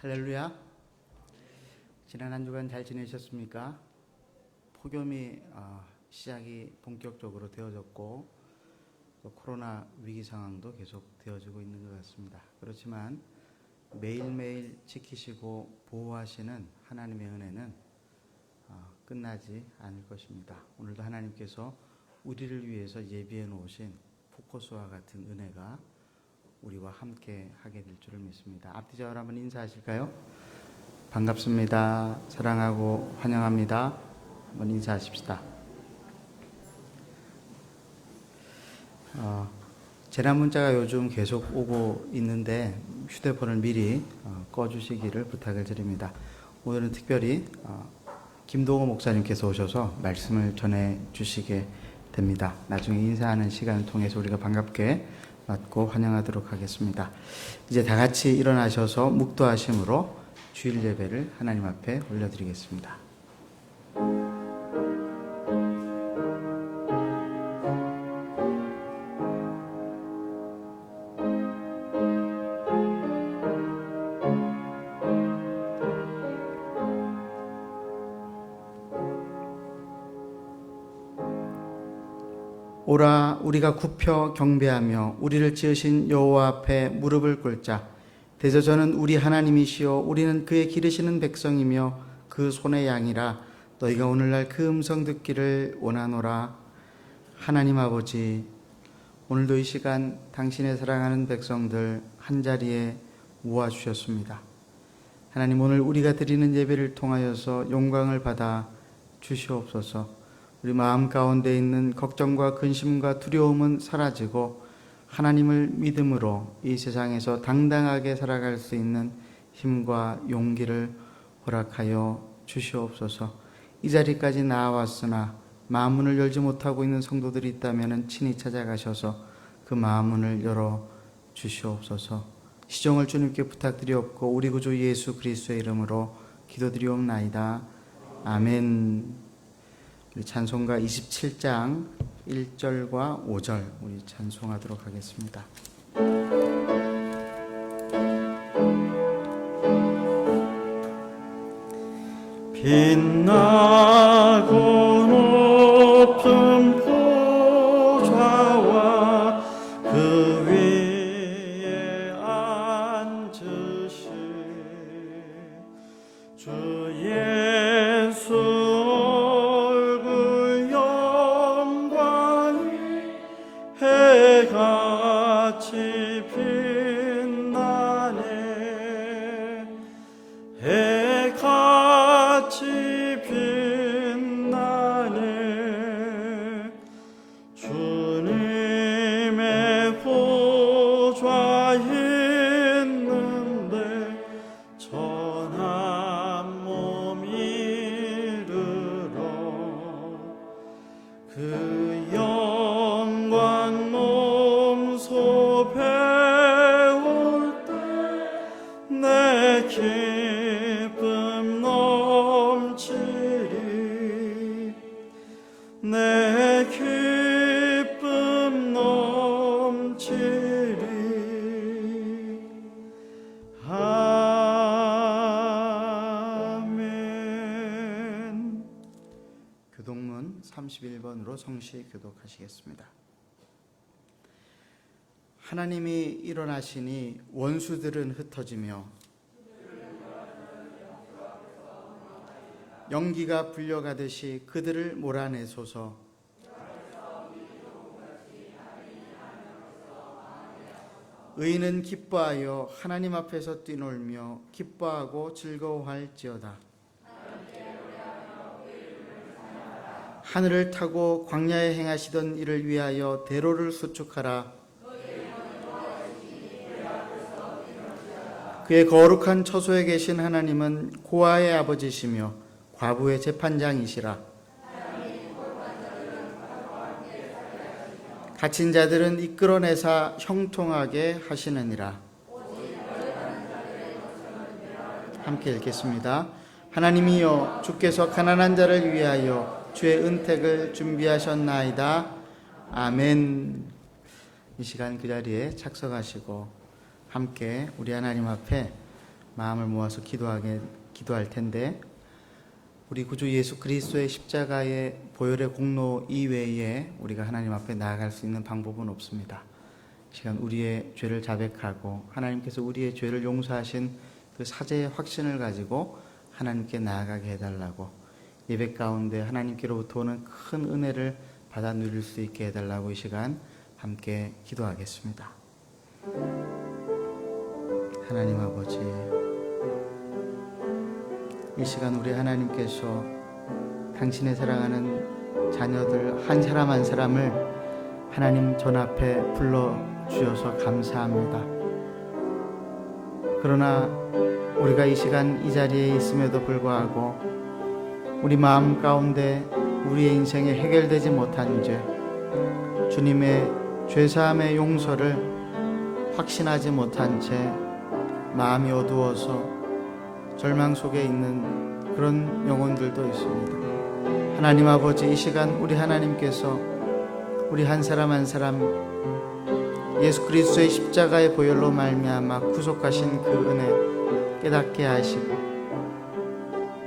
할렐루야. 지난 한 주간 잘 지내셨습니까? 폭염이 시작이 본격적으로 되어졌고 또 코로나 위기 상황도 계속 되어지고 있는 것 같습니다. 그렇지만 매일매일 지키시고 보호하시는 하나님의 은혜는 끝나지 않을 것입니다. 오늘도 하나님께서 우리를 위해서 예비해 놓으신 포커스와 같은 은혜가 우리와 함께 하게 될 줄을 믿습니다. 앞뒤 좌우로 한번 인사하실까요? 반갑습니다. 사랑하고 환영합니다. 한번 인사하십시다. 재난 문자가 요즘 계속 오고 있는데 휴대폰을 미리 꺼주시기를 부탁을 드립니다. 오늘은 특별히 김동호 목사님께서 오셔서 말씀을 전해 주시게 됩니다. 나중에 인사하는 시간을 통해서 우리가 반갑게 맞고 환영하도록 하겠습니다. 이제 다 같이 일어나셔서 묵도하심으로 주일 예배를 하나님 앞에 올려드리겠습니다. 오라 우리가 굽혀 경배하며 우리를 지으신 여호와 앞에 무릎을 꿇자. 대저저는 우리 하나님이시요 우리는 그의 기르시는 백성이며 그 손의 양이라. 너희가 오늘날 그 음성 듣기를 원하노라. 하나님 아버지, 오늘도 이 시간 당신의 사랑하는 백성들 한자리에 모아주셨습니다. 하나님, 오늘 우리가 드리는 예배를 통하여서 영광을 받아 주시옵소서. 우리 마음 가운데 있는 걱정과 근심과 두려움은 사라지고 하나님을 믿음으로 이 세상에서 당당하게 살아갈 수 있는 힘과 용기를 허락하여 주시옵소서. 이 자리까지 나아왔으나 마음문을 열지 못하고 있는 성도들이 있다면 친히 찾아가셔서 그 마음문을 열어 주시옵소서. 시종을 주님께 부탁드리옵고 우리 구주 예수 그리스도의 이름으로 기도드리옵나이다. 아멘. 우리 찬송가 27장 1절과 5절 우리 찬송하도록 하겠습니다. 빛나고 높은 보좌와 그 위에 앉으신 주 예수 해같이 빛나네. 해같이 빛나네. 주님의 보좌 있는데 전한 몸 이르러 그 영광 몸소 배울 때 내 기쁨 넘치리. 내 기쁨 넘치리. 아멘. 교동문 31번으로 성시 교독하시겠습니다. 하나님이 일어나시니 원수들은 흩어지며 연기가 불려가듯이 그들을 몰아내소서. 의인은 기뻐하여 하나님 앞에서 뛰놀며 기뻐하고 즐거워할지어다. 하늘을 타고 광야에 행하시던 이를 위하여 대로를 수축하라. 그의 거룩한 처소에 계신 하나님은 고아의 아버지시며 과부의 재판장이시라. 갇힌 자들은 이끌어내사 형통하게 하시느니라. 함께 읽겠습니다. 하나님이여, 주께서 가난한 자를 위하여 주의 은택을 준비하셨나이다. 아멘. 이 시간 그 자리에 착석하시고 함께 우리 하나님 앞에 마음을 모아서 기도할 텐데, 우리 구주 예수 그리스도의 십자가의 보혈의 공로 이외에 우리가 하나님 앞에 나아갈 수 있는 방법은 없습니다. 이 시간 우리의 죄를 자백하고 하나님께서 우리의 죄를 용서하신 그 사죄의 확신을 가지고 하나님께 나아가게 해달라고, 예배 가운데 하나님께로부터 오는 큰 은혜를 받아 누릴 수 있게 해달라고 이 시간 함께 기도하겠습니다. 하나님 아버지, 이 시간 우리 하나님께서 당신의 사랑하는 자녀들 한 사람 한 사람을 하나님 전 앞에 불러주셔서 감사합니다. 그러나 우리가 이 시간 이 자리에 있음에도 불구하고 우리 마음 가운데 우리의 인생에 해결되지 못한 죄, 주님의 죄사함의 용서를 확신하지 못한 채 마음이 어두워서 절망 속에 있는 그런 영혼들도 있습니다. 하나님 아버지, 이 시간 우리 하나님께서 우리 한 사람 한 사람 예수 그리스도의 십자가의 보혈로 말미암아 구속하신 그 은혜 깨닫게 하시고,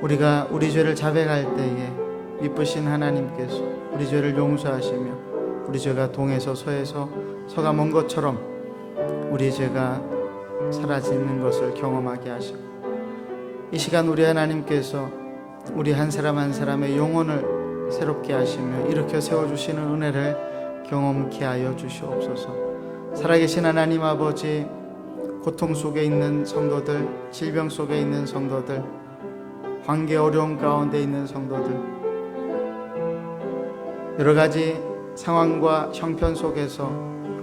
우리가 우리 죄를 자백할 때에 미쁘신 하나님께서 우리 죄를 용서하시며 우리 죄가 동에서 서에서 서가 먼 것처럼 우리 죄가 사라지는 것을 경험하게 하시고, 이 시간 우리 하나님께서 우리 한 사람 한 사람의 영혼을 새롭게 하시며 일으켜 세워주시는 은혜를 경험케 하여 주시옵소서. 살아계신 하나님 아버지, 고통 속에 있는 성도들, 질병 속에 있는 성도들, 관계 어려움 가운데 있는 성도들, 여러 가지 상황과 형편 속에서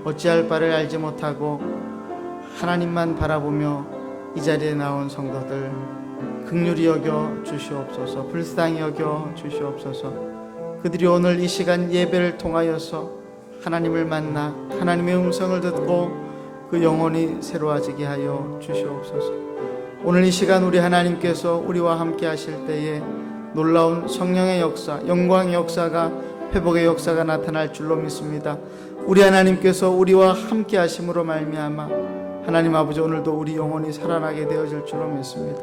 어찌할 바를 알지 못하고 하나님만 바라보며 이 자리에 나온 성도들 긍휼히 여겨 주시옵소서. 불쌍히 여겨 주시옵소서. 그들이 오늘 이 시간 예배를 통하여서 하나님을 만나 하나님의 음성을 듣고 그 영혼이 새로워지게 하여 주시옵소서. 오늘 이 시간 우리 하나님께서 우리와 함께 하실 때에 놀라운 성령의 역사, 영광의 역사가, 회복의 역사가 나타날 줄로 믿습니다. 우리 하나님께서 우리와 함께 하심으로 말미암아 하나님 아버지, 오늘도 우리 영혼이 살아나게 되어질 줄로 믿습니다.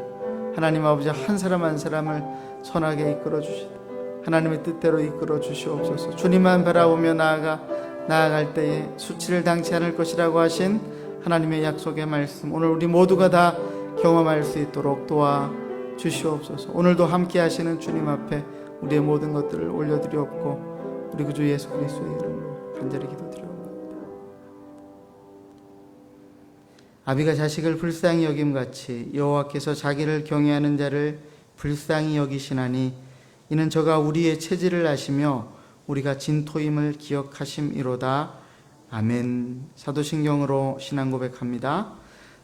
하나님 아버지, 한 사람 한 사람을 선하게 이끌어 주시다 하나님의 뜻대로 이끌어 주시옵소서. 주님만 바라보며 나아갈 때에 수치를 당치 않을 것이라고 하신 하나님의 약속의 말씀, 오늘 우리 모두가 다 경험할 수 있도록 도와 주시옵소서. 오늘도 함께 하시는 주님 앞에 우리의 모든 것들을 올려드리옵고 우리 구주 예수 그리스도의 이름으로 간절히 기도드리옵나이다. 아비가 자식을 불쌍히 여김같이 여호와께서 자기를 경외하는 자를 불쌍히 여기시나니 이는 저가 우리의 체질을 아시며 우리가 진토임을 기억하심이로다. 아멘. 사도신경으로 신앙 고백합니다.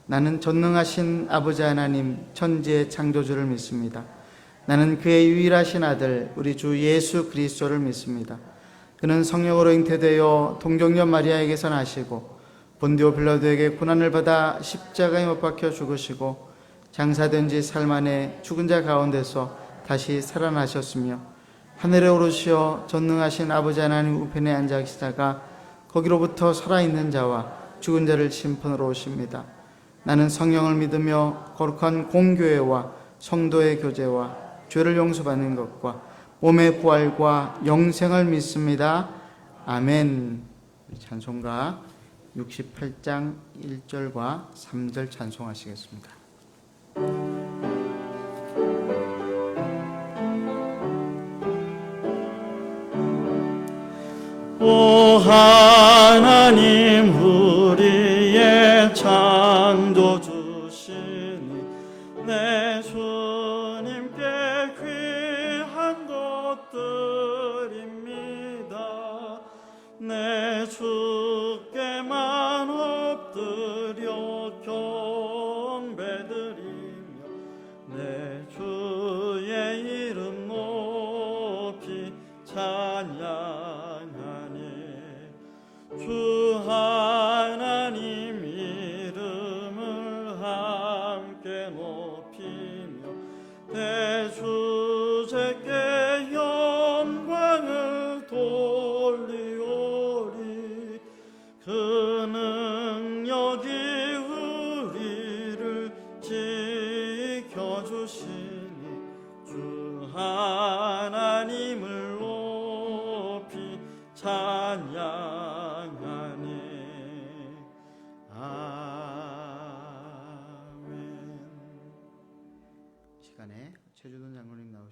나는 전능하신 아버지 하나님 천지의 창조주를 믿습니다. 나는 그의 유일하신 아들 우리 주 예수 그리스도를 믿습니다. 그는 성령으로 잉태되어 동정녀 마리아에게서 나시고 본디오 빌라도에게 고난을 받아 십자가에 못 박혀 죽으시고 장사된 지 사흘 만에 죽은 자 가운데서 다시 살아나셨으며 하늘에 오르시어 전능하신 아버지 하나님 우편에 앉아 계시다가 거기로부터 살아있는 자와 죽은 자를 심판으로 오십니다. 나는 성령을 믿으며 거룩한 공교회와 성도의 교제와 죄를 용서받는 것과 몸의 부활과 영생을 믿습니다. 아멘. 찬송가 68장 1절과 3절 찬송하시겠습니다. 오 하나님 우리의 창조주시니 내 주님께 귀한 것들입니다. 내 주께만 엎드려 경배드리며 내 주의 이름 높이 찬양하니 주 하나님 이름을 함께 높이며 대주제께 영광을 돌리오리.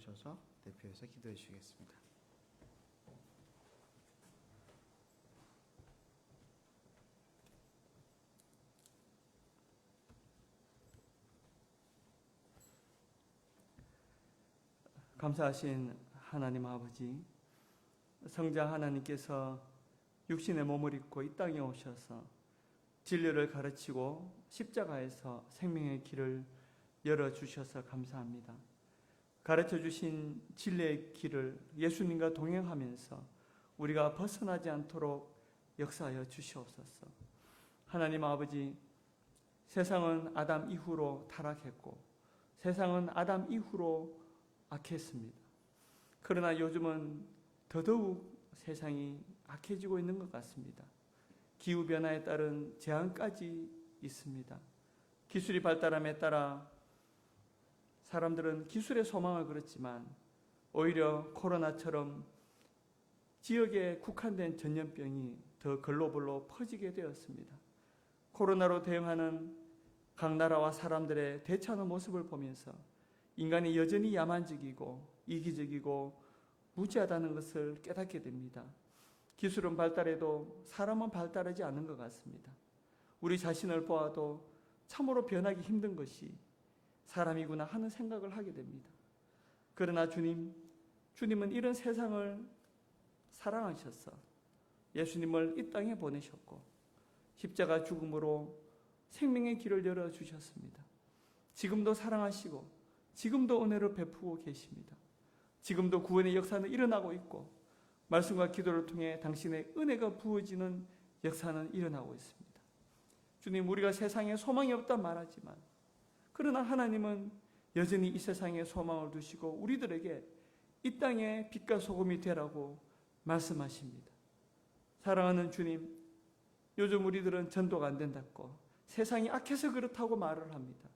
나오셔서 대표해서 기도해 주시겠습니다. 감사하신 하나님 아버지, 성자 하나님께서 육신의 몸을 입고 이 땅에 오셔서 진리를 가르치고 십자가에서 생명의 길을 열어주셔서 감사합니다. 가르쳐주신 진리의 길을 예수님과 동행하면서 우리가 벗어나지 않도록 역사하여 주시옵소서. 하나님 아버지, 세상은 아담 이후로 타락했고 세상은 아담 이후로 악했습니다. 그러나 요즘은 더더욱 세상이 악해지고 있는 것 같습니다. 기후변화에 따른 재앙까지 있습니다. 기술이 발달함에 따라 사람들은 기술의 소망을 걸었지만 오히려 코로나처럼 지역에 국한된 전염병이 더 글로벌로 퍼지게 되었습니다. 코로나로 대응하는 각 나라와 사람들의 대처하는 모습을 보면서 인간이 여전히 야만적이고 이기적이고 무지하다는 것을 깨닫게 됩니다. 기술은 발달해도 사람은 발달하지 않은 것 같습니다. 우리 자신을 보아도 참으로 변하기 힘든 것이 사람이구나 하는 생각을 하게 됩니다. 그러나 주님은 이런 세상을 사랑하셔서 예수님을 이 땅에 보내셨고 십자가 죽음으로 생명의 길을 열어주셨습니다. 지금도 사랑하시고 지금도 은혜를 베푸고 계십니다. 지금도 구원의 역사는 일어나고 있고 말씀과 기도를 통해 당신의 은혜가 부어지는 역사는 일어나고 있습니다. 주님, 우리가 세상에 소망이 없다 말하지만 그러나 하나님은 여전히 이 세상에 소망을 두시고 우리들에게 이 땅에 빛과 소금이 되라고 말씀하십니다. 사랑하는 주님, 요즘 우리들은 전도가 안 된다고 세상이 악해서 그렇다고 말을 합니다.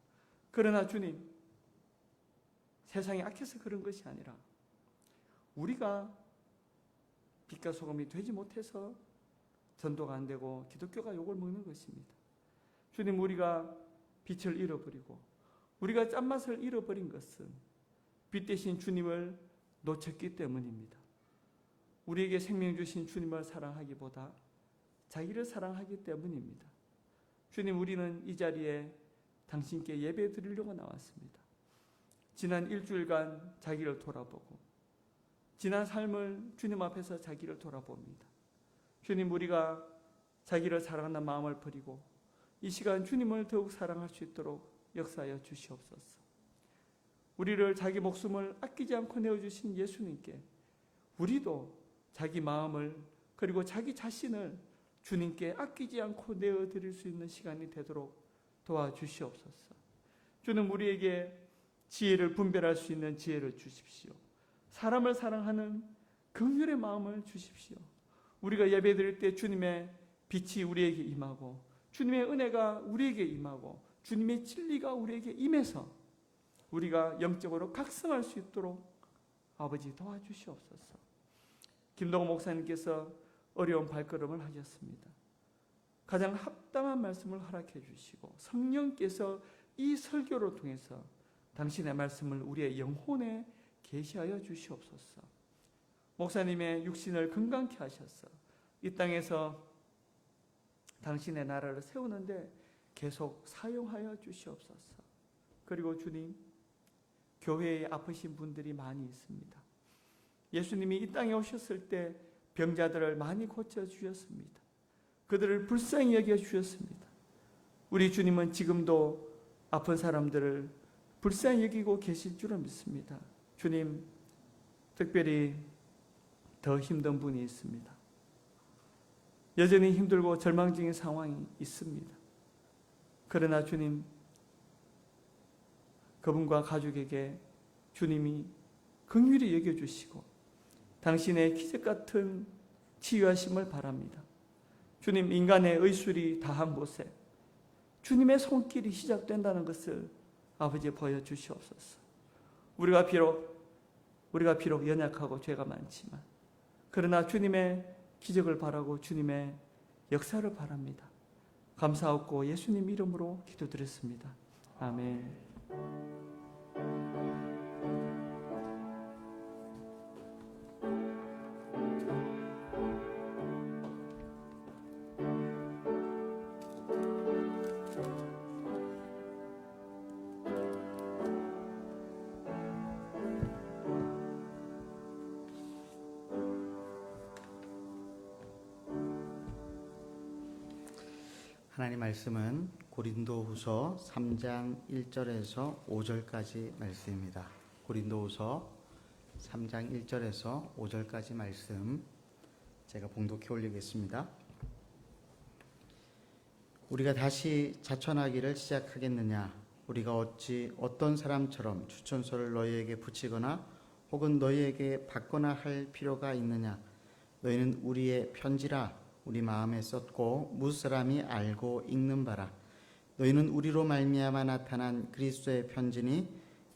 그러나 주님, 세상이 악해서 그런 것이 아니라 우리가 빛과 소금이 되지 못해서 전도가 안 되고 기독교가 욕을 먹는 것입니다. 주님, 우리가 빛을 잃어버리고 우리가 짠맛을 잃어버린 것은 빛 대신 주님을 놓쳤기 때문입니다. 우리에게 생명 주신 주님을 사랑하기보다 자기를 사랑하기 때문입니다. 주님, 우리는 이 자리에 당신께 예배 드리려고 나왔습니다. 지난 일주일간 자기를 돌아보고 지난 삶을 주님 앞에서 자기를 돌아봅니다. 주님, 우리가 자기를 사랑하는 마음을 버리고 이 시간 주님을 더욱 사랑할 수 있도록 역사하여 주시옵소서. 우리를 자기 목숨을 아끼지 않고 내어주신 예수님께 우리도 자기 마음을 그리고 자기 자신을 주님께 아끼지 않고 내어드릴 수 있는 시간이 되도록 도와주시옵소서. 주는 우리에게 지혜를 분별할 수 있는 지혜를 주십시오. 사람을 사랑하는 긍휼의 마음을 주십시오. 우리가 예배드릴 때 주님의 빛이 우리에게 임하고 주님의 은혜가 우리에게 임하고 주님의 진리가 우리에게 임해서 우리가 영적으로 각성할 수 있도록 아버지 도와주시옵소서. 김동호 목사님께서 어려운 발걸음을 하셨습니다. 가장 합당한 말씀을 허락해 주시고 성령께서 이 설교를 통해서 당신의 말씀을 우리의 영혼에 계시하여 주시옵소서. 목사님의 육신을 건강케 하셔서 이 땅에서 당신의 나라를 세우는데 계속 사용하여 주시옵소서. 그리고 주님, 교회에 아프신 분들이 많이 있습니다. 예수님이 이 땅에 오셨을 때 병자들을 많이 고쳐주셨습니다. 그들을 불쌍히 여겨주셨습니다. 우리 주님은 지금도 아픈 사람들을 불쌍히 여기고 계실 줄을 믿습니다. 주님, 특별히 더 힘든 분이 있습니다. 여전히 힘들고 절망적인 상황이 있습니다. 그러나 주님, 그분과 가족에게 주님이 긍휼히 여겨주시고 당신의 기적 같은 치유하심을 바랍니다. 주님, 인간의 의술이 다한 곳에 주님의 손길이 시작된다는 것을 아버지 보여주시옵소서. 우리가 비록 연약하고 죄가 많지만 그러나 주님의 기적을 바라고 주님의 역사를 바랍니다. 감사하고 예수님 이름으로 기도드렸습니다. 아멘. 하나님 말씀은 고린도후서 3장 1절에서 5절까지 말씀입니다. 고린도후서 3장 1절에서 5절까지 말씀 제가 봉독해 올리겠습니다. 우리가 다시 자천하기를 시작하겠느냐? 우리가 어찌 어떤 사람처럼 추천서를 너희에게 붙이거나 혹은 너희에게 받거나 할 필요가 있느냐? 너희는 우리의 편지라 우리 마음에 썼고 무사람이 알고 읽는 바라. 너희는 우리로 말미암아 나타난 그리스도의 편지니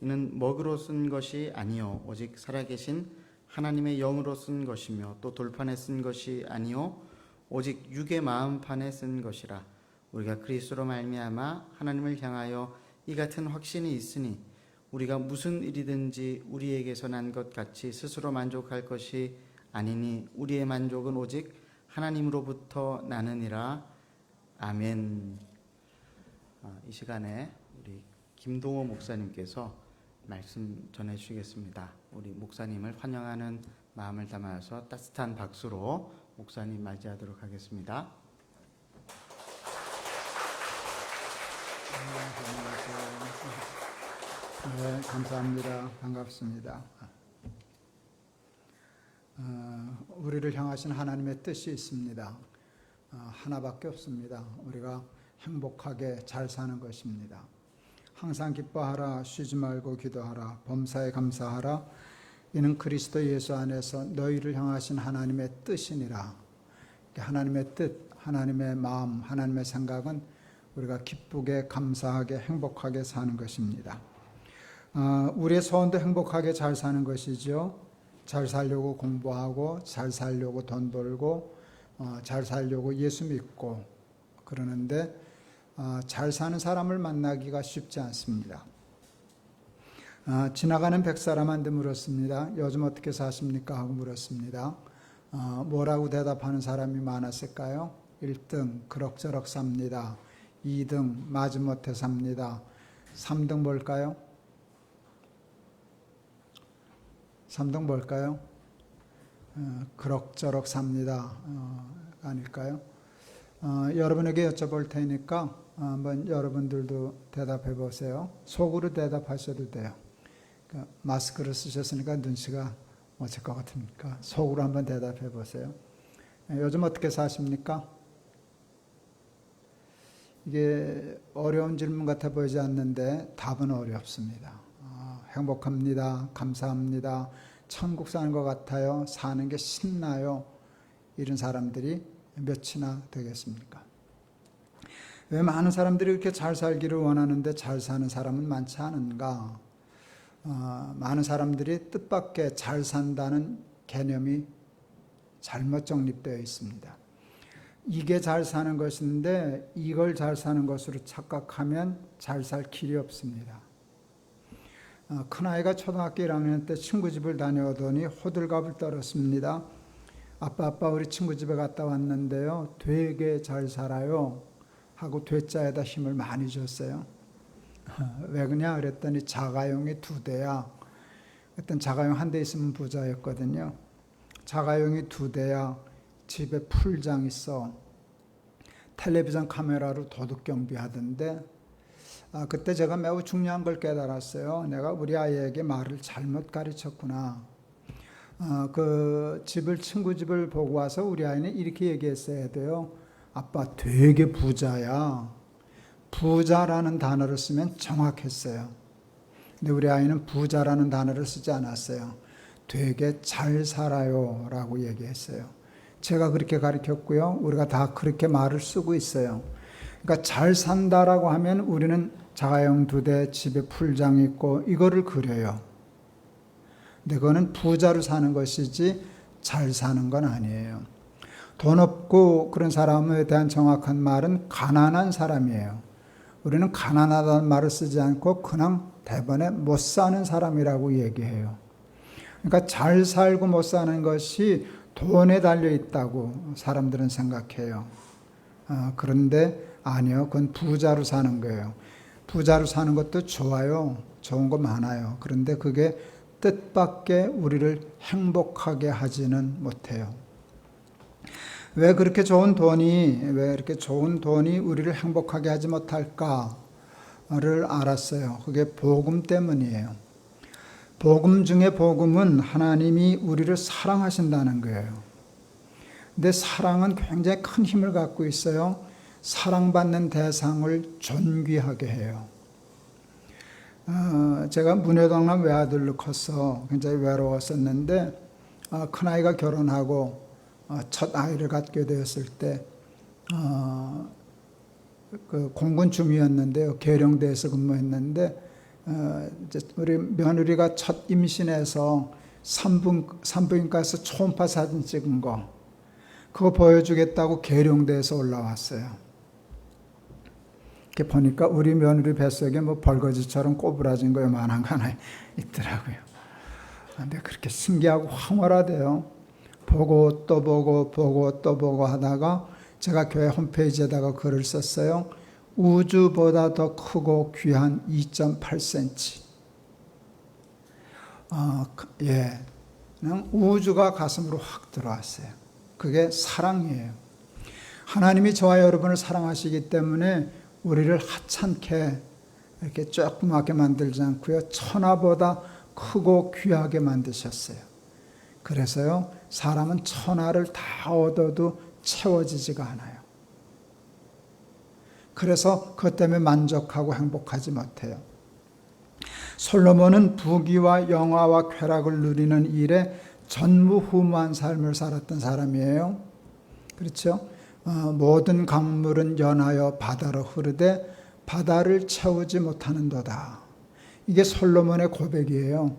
이는 먹으로 쓴 것이 아니요 오직 살아계신 하나님의 영으로 쓴 것이며 또 돌판에 쓴 것이 아니요 오직 육의 마음판에 쓴 것이라. 우리가 그리스도로 말미암아 하나님을 향하여 이 같은 확신이 있으니 우리가 무슨 일이든지 우리에게서 난 것 같이 스스로 만족할 것이 아니니 우리의 만족은 오직 하나님으로부터 나느니라. 아멘. 이 시간에 우리 김동호 목사님께서 말씀 전해 주시겠습니다. 우리 목사님을 환영하는 마음을 담아서 따뜻한 박수로 목사님 맞이하도록 하겠습니다. 네, 감사합니다. 반갑습니다. 우리를 향하신 하나님의 뜻이 있습니다. 하나밖에 없습니다. 우리가 행복하게 잘 사는 것입니다. 항상 기뻐하라, 쉬지 말고 기도하라, 범사에 감사하라. 이는 그리스도 예수 안에서 너희를 향하신 하나님의 뜻이니라. 하나님의 뜻, 하나님의 마음, 하나님의 생각은 우리가 기쁘게 감사하게 행복하게 사는 것입니다. 우리의 소원도 행복하게 잘 사는 것이죠. 잘 살려고 공부하고 잘 살려고 돈 벌고 잘 살려고 예수 믿고 그러는데 잘 사는 사람을 만나기가 쉽지 않습니다. 지나가는 100사람한테 물었습니다. 요즘 어떻게 사십니까? 하고 물었습니다. 뭐라고 대답하는 사람이 많았을까요? 1등 그럭저럭 삽니다. 2등 마지못해 삽니다. 3등 뭘까요? 3등 뭘까요? 그럭저럭 삽니다. 아닐까요? 여러분에게 여쭤볼 테니까 한번 여러분들도 대답해 보세요. 속으로 대답하셔도 돼요. 마스크를 쓰셨으니까 눈치가 어쩔 것 같으니까 속으로 한번 대답해 보세요. 요즘 어떻게 사십니까? 이게 어려운 질문 같아 보이지 않는데 답은 어렵습니다. 행복합니다. 감사합니다. 천국 사는 것 같아요. 사는 게 신나요. 이런 사람들이 몇이나 되겠습니까? 왜 많은 사람들이 이렇게 잘 살기를 원하는데 잘 사는 사람은 많지 않은가? 많은 사람들이 뜻밖의 잘 산다는 개념이 잘못 정립되어 있습니다. 이게 잘 사는 것인데 이걸 잘 사는 것으로 착각하면 잘 살 길이 없습니다. 큰아이가 초등학교 1학년 때 친구 집을 다녀오더니 호들갑을 떨었습니다. 아빠 우리 친구 집에 갔다 왔는데요. 되게 잘 살아요. 하고 되자에다 힘을 많이 줬어요. 왜 그러냐 그랬더니 자가용이 2대야. 그때 자가용 1대 있으면 부자였거든요. 자가용이 2대야. 집에 풀장 있어. 텔레비전 카메라로 도둑 경비하던데 그때 제가 매우 중요한 걸 깨달았어요. 내가 우리 아이에게 말을 잘못 가르쳤구나. 그 친구 집을 보고 와서 우리 아이는 이렇게 얘기했어야 돼요. 아빠 되게 부자야. 부자라는 단어를 쓰면 정확했어요. 근데 우리 아이는 부자라는 단어를 쓰지 않았어요. 되게 잘 살아요 라고 얘기했어요. 제가 그렇게 가르쳤고요. 우리가 다 그렇게 말을 쓰고 있어요. 그러니까 잘 산다라고 하면 우리는 자가용 2대, 집에 풀장 있고 이거를 그려요. 근데 그거는 부자로 사는 것이지 잘 사는 건 아니에요. 돈 없고 그런 사람에 대한 정확한 말은 가난한 사람이에요. 우리는 가난하다는 말을 쓰지 않고 그냥 대번에 못 사는 사람이라고 얘기해요. 그러니까 잘 살고 못 사는 것이 돈에 달려 있다고 사람들은 생각해요. 그런데 아니요. 그건 부자로 사는 거예요. 부자로 사는 것도 좋아요. 좋은 거 많아요. 그런데 그게 뜻밖의 우리를 행복하게 하지는 못해요. 왜 이렇게 좋은 돈이 우리를 행복하게 하지 못할까를 알았어요. 그게 복음 때문이에요. 복음 중에 복음은 하나님이 우리를 사랑하신다는 거예요. 근데 사랑은 굉장히 큰 힘을 갖고 있어요. 사랑받는 대상을 존귀하게 해요. 제가 문효동남 외아들로 커서 굉장히 외로웠었는데 큰아이가 결혼하고 첫 아이를 갖게 되었을 때 그 공군 중위였는데요. 계룡대에서 근무했는데 이제 우리 며느리가 첫 임신해서 산부인과에서 초음파 사진 찍은 거 그거 보여주겠다고 계룡대에서 올라왔어요. 이렇게 보니까 우리 며느리 뱃속에 뭐 벌거지처럼 꼬부라진 거 요만한 거 하나 있더라고요. 근데 그렇게 신기하고 황홀하대요. 보고 또 보고 하다가 제가 교회 홈페이지에다가 글을 썼어요. 우주보다 더 크고 귀한 2.8cm. 그냥 우주가 가슴으로 확 들어왔어요. 그게 사랑이에요. 하나님이 저와 여러분을 사랑하시기 때문에 우리를 하찮게 이렇게 조그맣게 만들지 않고요. 천하보다 크고 귀하게 만드셨어요. 그래서요, 사람은 천하를 다 얻어도 채워지지가 않아요. 그래서 그것 때문에 만족하고 행복하지 못해요. 솔로몬은 부귀와 영화와 쾌락을 누리는 일에 전무후무한 삶을 살았던 사람이에요. 그렇죠? 모든 강물은 연하여 바다로 흐르되 바다를 채우지 못하는도다. 이게 솔로몬의 고백이에요.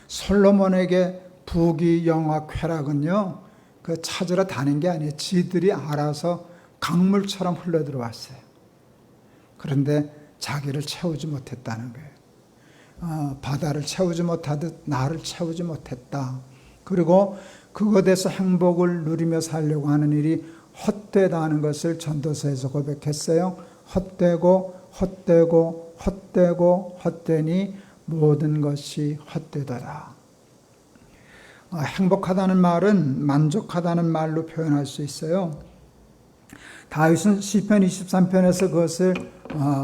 솔로몬에게 부귀, 영화, 쾌락은요, 그 찾으러 다닌 게 아니에요. 지들이 알아서 강물처럼 흘러들어왔어요. 그런데 자기를 채우지 못했다는 거예요. 바다를 채우지 못하듯 나를 채우지 못했다. 그리고 그것에서 행복을 누리며 살려고 하는 일이 헛되다는 것을 전도서에서 고백했어요. 헛되니 모든 것이 헛되더라. 행복하다는 말은 만족하다는 말로 표현할 수 있어요. 다윗은 시편 23편에서 그것을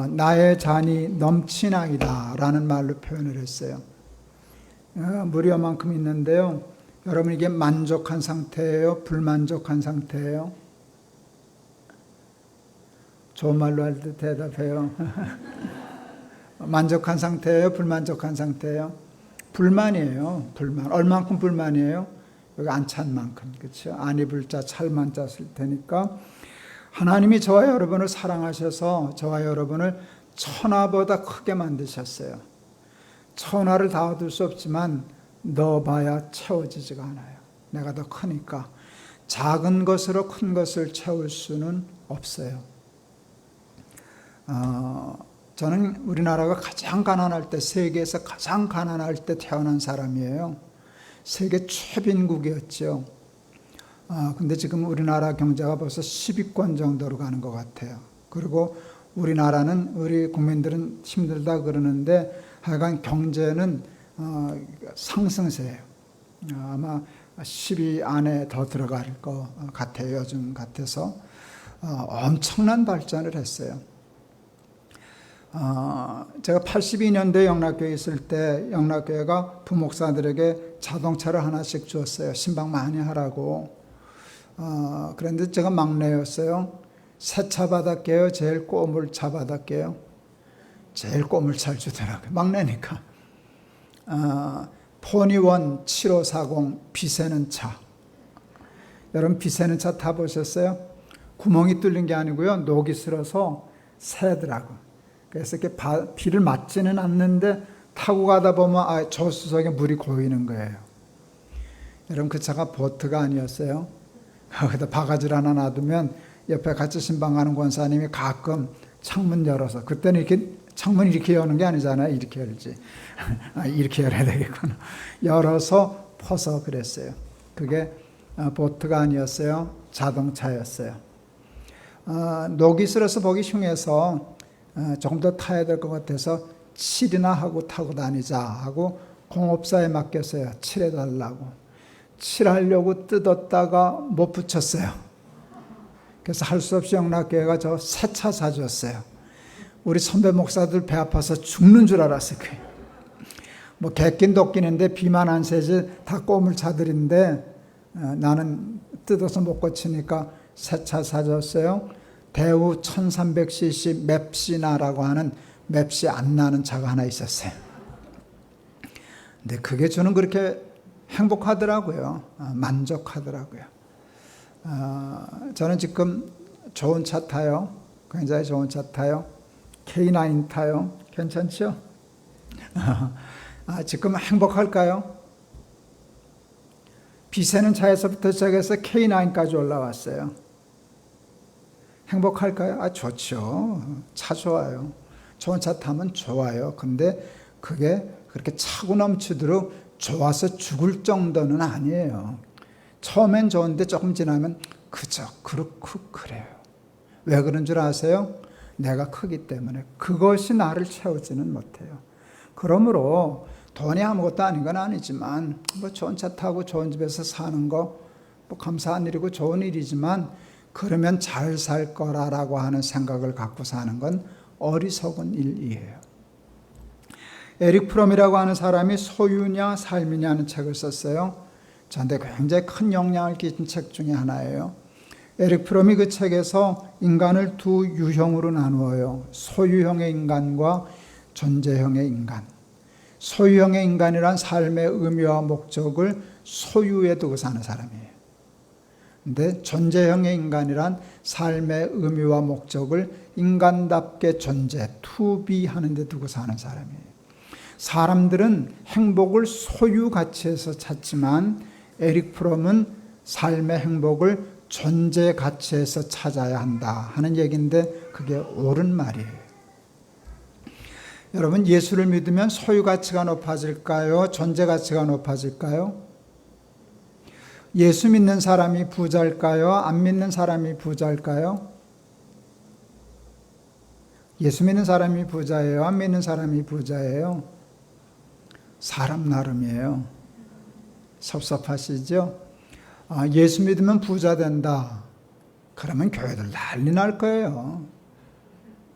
나의 잔이 넘치나이다 라는 말로 표현을 했어요. 무료만큼 있는데요. 여러분 이게 만족한 상태예요? 불만족한 상태예요? 좋은 말로 할 때 대답해요. 만족한 상태예요? 불만족한 상태예요? 불만이에요. 불만. 얼만큼 불만이에요? 여기 안 찬 만큼. 그렇죠? 안 입을 자 찰만 자 쓸 테니까 하나님이 저와 여러분을 사랑하셔서 저와 여러분을 천하보다 크게 만드셨어요. 천하를 다 얻을 수 없지만 넣어봐야 채워지지가 않아요. 내가 더 크니까. 작은 것으로 큰 것을 채울 수는 없어요. 저는 우리나라가 가장 가난할 때, 세계에서 가장 가난할 때 태어난 사람이에요. 세계 최빈국이었죠. 근데 지금 우리나라 경제가 벌써 10위권 정도로 가는 것 같아요. 그리고 우리나라는, 우리 국민들은 힘들다 그러는데 하여간 경제는 상승세예요. 아마 10위 안에 더 들어갈 것 같아요. 요즘 같아서. 엄청난 발전을 했어요. 제가 82년도에 영락교회에 있을 때 영락교회가 부목사들에게 자동차를 하나씩 주었어요. 신방 많이 하라고. 그런데 제가 막내였어요. 새 차 받았게요? 제일 꼬물 차 받았게요? 제일 꼬물 차를 주더라고요. 막내니까. 포니원 7540 비새는 차. 여러분 비새는 차 타보셨어요? 구멍이 뚫린 게 아니고요. 녹이 슬어서 새더라고요. 그래서 이렇게 비를 맞지는 않는데 타고 가다 보면 조수석에 물이 고이는 거예요. 여러분 그 차가 보트가 아니었어요. 거기다 바가지를 하나 놔두면 옆에 같이 신방하는 권사님이 가끔 창문 열어서, 그때는 이렇게 창문 이렇게 여는 게 아니잖아요. 이렇게 열지. 이렇게 열어야 되겠구나. 열어서 퍼서 그랬어요. 그게 보트가 아니었어요. 자동차였어요. 녹이 슬어서 보기 흉해서 조금 더 타야 될 것 같아서 칠이나 하고 타고 다니자 하고 공업사에 맡겼어요. 칠해달라고. 칠하려고 뜯었다가 못 붙였어요. 그래서 할 수 없이 영락교회가 저 새 차 사줬어요. 우리 선배 목사들 배 아파서 죽는 줄 알았어요. 뭐 객긴 도끼는데 비만 안 새지 다 꼬물차들인데 나는 뜯어서 못 고치니까 새 차 사줬어요. 대우 1300cc 맵시나라고 하는 맵시 안 나는 차가 하나 있었어요. 근데 그게 저는 그렇게 행복하더라고요. 만족하더라고요. 저는 지금 좋은 차 타요. 굉장히 좋은 차 타요. K9 타요. 괜찮죠? 지금 행복할까요? 비새는 차에서부터 시작해서 K9까지 올라왔어요. 행복할까요? 좋죠. 차 좋아요. 좋은 차 타면 좋아요. 근데 그게 그렇게 차고 넘치도록 좋아서 죽을 정도는 아니에요. 처음엔 좋은데 조금 지나면 그저 그렇고 그래요. 왜 그런 줄 아세요? 내가 크기 때문에. 그것이 나를 채우지는 못해요. 그러므로 돈이 아무것도 아닌 건 아니지만 뭐 좋은 차 타고 좋은 집에서 사는 거 뭐 감사한 일이고 좋은 일이지만 그러면 잘 살 거라고 하는 생각을 갖고 사는 건 어리석은 일이에요. 에릭 프롬이라고 하는 사람이 소유냐 삶이냐는 책을 썼어요. 저한테 굉장히 큰 영향을 끼친 책 중에 하나예요. 에릭 프롬이 그 책에서 인간을 두 유형으로 나누어요. 소유형의 인간과 존재형의 인간. 소유형의 인간이란 삶의 의미와 목적을 소유에 두고 사는 사람이에요. 근데 존재형의 인간이란 삶의 의미와 목적을 인간답게 존재, to be 하는 데 두고 사는 사람이에요. 사람들은 행복을 소유 가치에서 찾지만 에릭 프롬은 삶의 행복을 존재 가치에서 찾아야 한다 하는 얘기인데 그게 옳은 말이에요. 여러분, 예수를 믿으면 소유 가치가 높아질까요? 존재 가치가 높아질까요? 예수 믿는 사람이 부자일까요? 안 믿는 사람이 부자일까요? 예수 믿는 사람이 부자예요? 안 믿는 사람이 부자예요? 사람 나름이에요. 섭섭하시죠? 예수 믿으면 부자 된다. 그러면 교회들 난리 날 거예요.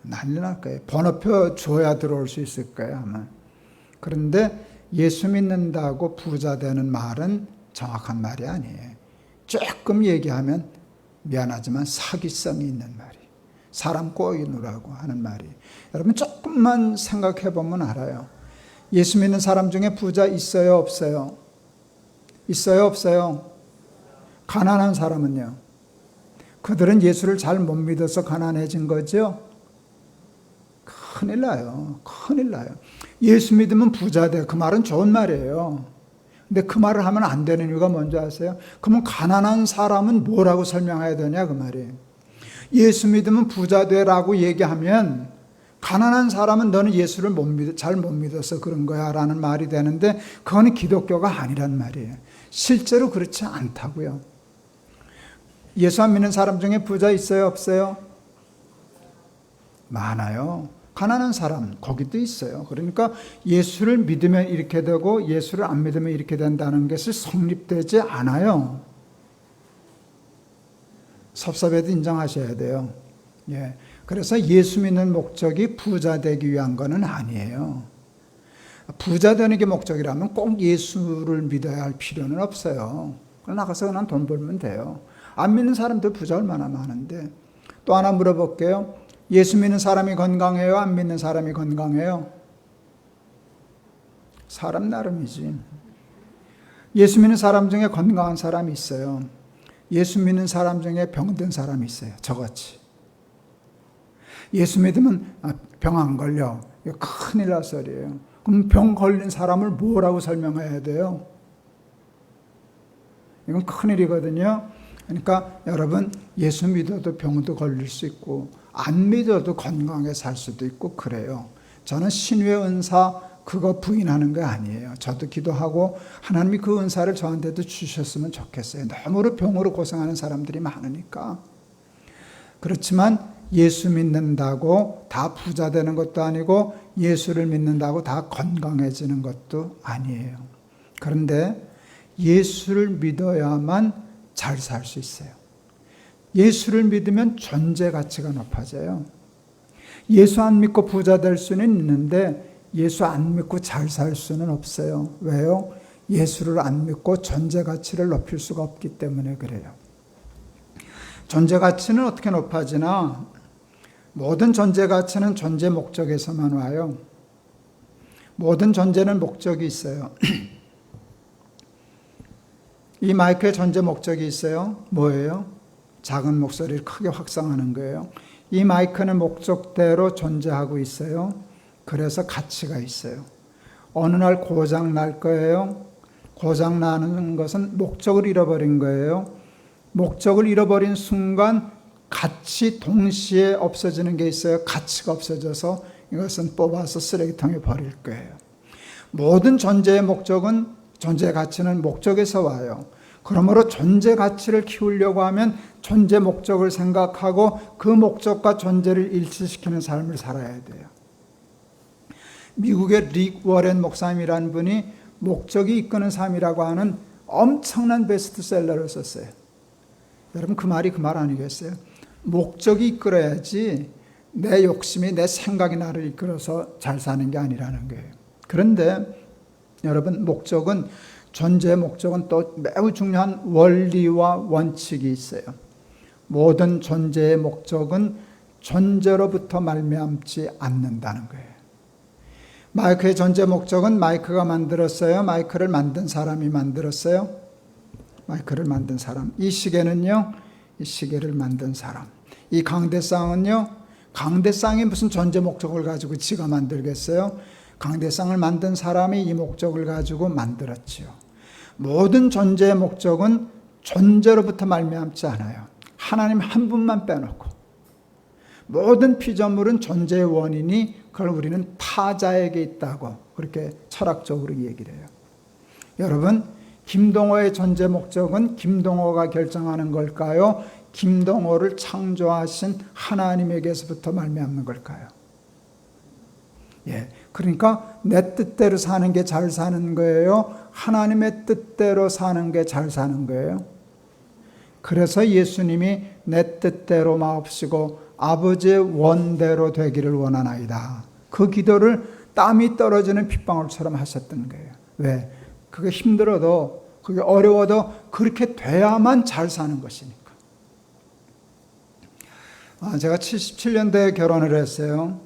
난리 날 거예요. 번호표 줘야 들어올 수 있을 거예요, 아마. 그런데 예수 믿는다고 부자 되는 말은 정확한 말이 아니에요. 조금 얘기하면 미안하지만 사기성이 있는 말이에요. 사람 꼬이느라고 하는 말이에요. 여러분 조금만 생각해 보면 알아요. 예수 믿는 사람 중에 부자 있어요, 없어요? 있어요, 없어요? 가난한 사람은요? 그들은 예수를 잘 못 믿어서 가난해진 거죠? 큰일 나요. 큰일 나요. 예수 믿으면 부자 돼. 그 말은 좋은 말이에요. 근데 그 말을 하면 안 되는 이유가 뭔지 아세요? 그러면 가난한 사람은 뭐라고 설명해야 되냐 그 말이에요. 예수 믿으면 부자 되라고 얘기하면 가난한 사람은 너는 예수를 잘 못 믿어서 그런 거야 라는 말이 되는데 그거는 기독교가 아니란 말이에요. 실제로 그렇지 않다고요. 예수 안 믿는 사람 중에 부자 있어요, 없어요? 많아요. 가난한 사람 거기도 있어요. 그러니까 예수를 믿으면 이렇게 되고 예수를 안 믿으면 이렇게 된다는 것이 성립되지 않아요. 섭섭해도 인정하셔야 돼요. 예. 그래서 예수 믿는 목적이 부자 되기 위한 것은 아니에요. 부자 되는 게 목적이라면 꼭 예수를 믿어야 할 필요는 없어요. 나가서 그냥 돈 벌면 돼요. 안 믿는 사람들 부자 얼마나 많은데. 또 하나 물어볼게요. 예수 믿는 사람이 건강해요? 안 믿는 사람이 건강해요? 사람 나름이지. 예수 믿는 사람 중에 건강한 사람이 있어요. 예수 믿는 사람 중에 병든 사람이 있어요. 저같이. 예수 믿으면 병 안 걸려. 이거 큰일 날 소리예요. 그럼 병 걸린 사람을 뭐라고 설명해야 돼요? 이건 큰일이거든요. 그러니까 여러분 예수 믿어도 병도 걸릴 수 있고 안 믿어도 건강하게 살 수도 있고 그래요. 저는 신유의 은사 그거 부인하는 게 아니에요. 저도 기도하고 하나님이 그 은사를 저한테도 주셨으면 좋겠어요. 너무 병으로 고생하는 사람들이 많으니까. 그렇지만 예수 믿는다고 다 부자 되는 것도 아니고 예수를 믿는다고 다 건강해지는 것도 아니에요. 그런데 예수를 믿어야만 잘 살 수 있어요. 예수를 믿으면 존재 가치가 높아져요. 예수 안 믿고 부자 될 수는 있는데 예수 안 믿고 잘 살 수는 없어요. 왜요? 예수를 안 믿고 존재 가치를 높일 수가 없기 때문에 그래요. 존재 가치는 어떻게 높아지나? 모든 존재 가치는 존재 목적에서만 와요. 모든 존재는 목적이 있어요. 이 마이크의 존재 목적이 있어요. 뭐예요? 작은 목소리를 크게 확산하는 거예요. 이 마이크는 목적대로 존재하고 있어요. 그래서 가치가 있어요. 어느 날 고장 날 거예요. 고장 나는 것은 목적을 잃어버린 거예요. 목적을 잃어버린 순간 같이 동시에 없어지는 게 있어요. 가치가 없어져서 이것은 뽑아서 쓰레기통에 버릴 거예요. 모든 존재의 목적은, 존재의 가치는 목적에서 와요. 그러므로 존재 가치를 키우려고 하면 존재 목적을 생각하고 그 목적과 존재를 일치시키는 삶을 살아야 돼요. 미국의 릭 워렌 목사님이라는 분이 목적이 이끄는 삶이라고 하는 엄청난 베스트셀러를 썼어요. 여러분 그 말이 그 말 아니겠어요? 목적이 이끌어야지 내 욕심이 내 생각이 나를 이끌어서 잘 사는 게 아니라는 거예요. 그런데 여러분 목적은, 존재의 목적은 또 매우 중요한 원리와 원칙이 있어요. 모든 존재의 목적은 존재로부터 말미암지 않는다는 거예요. 마이크의 존재 목적은 마이크가 만들었어요? 마이크를 만든 사람이 만들었어요? 마이크를 만든 사람. 이 시계는요? 이 시계를 만든 사람. 이 강대상은요? 강대상이 무슨 존재 목적을 가지고 지가 만들겠어요? 강대상을 만든 사람이 이 목적을 가지고 만들었지요. 모든 존재의 목적은 존재로부터 말미암지 않아요. 하나님 한 분만 빼놓고. 모든 피조물은 존재의 원인이 그걸 우리는 타자에게 있다고 그렇게 철학적으로 얘기를 해요. 여러분, 김동호의 존재 목적은 김동호가 결정하는 걸까요? 김동호를 창조하신 하나님에게서부터 말미암는 걸까요? 예, 그러니까 내 뜻대로 사는 게 잘 사는 거예요? 하나님의 뜻대로 사는 게 잘 사는 거예요? 그래서 예수님이 내 뜻대로 마옵시고 아버지의 원대로 되기를 원하나이다. 그 기도를 땀이 떨어지는 핏방울처럼 하셨던 거예요. 왜? 그게 힘들어도, 그게 어려워도 그렇게 돼야만 잘 사는 것이니까. 제가 77년도에 결혼을 했어요.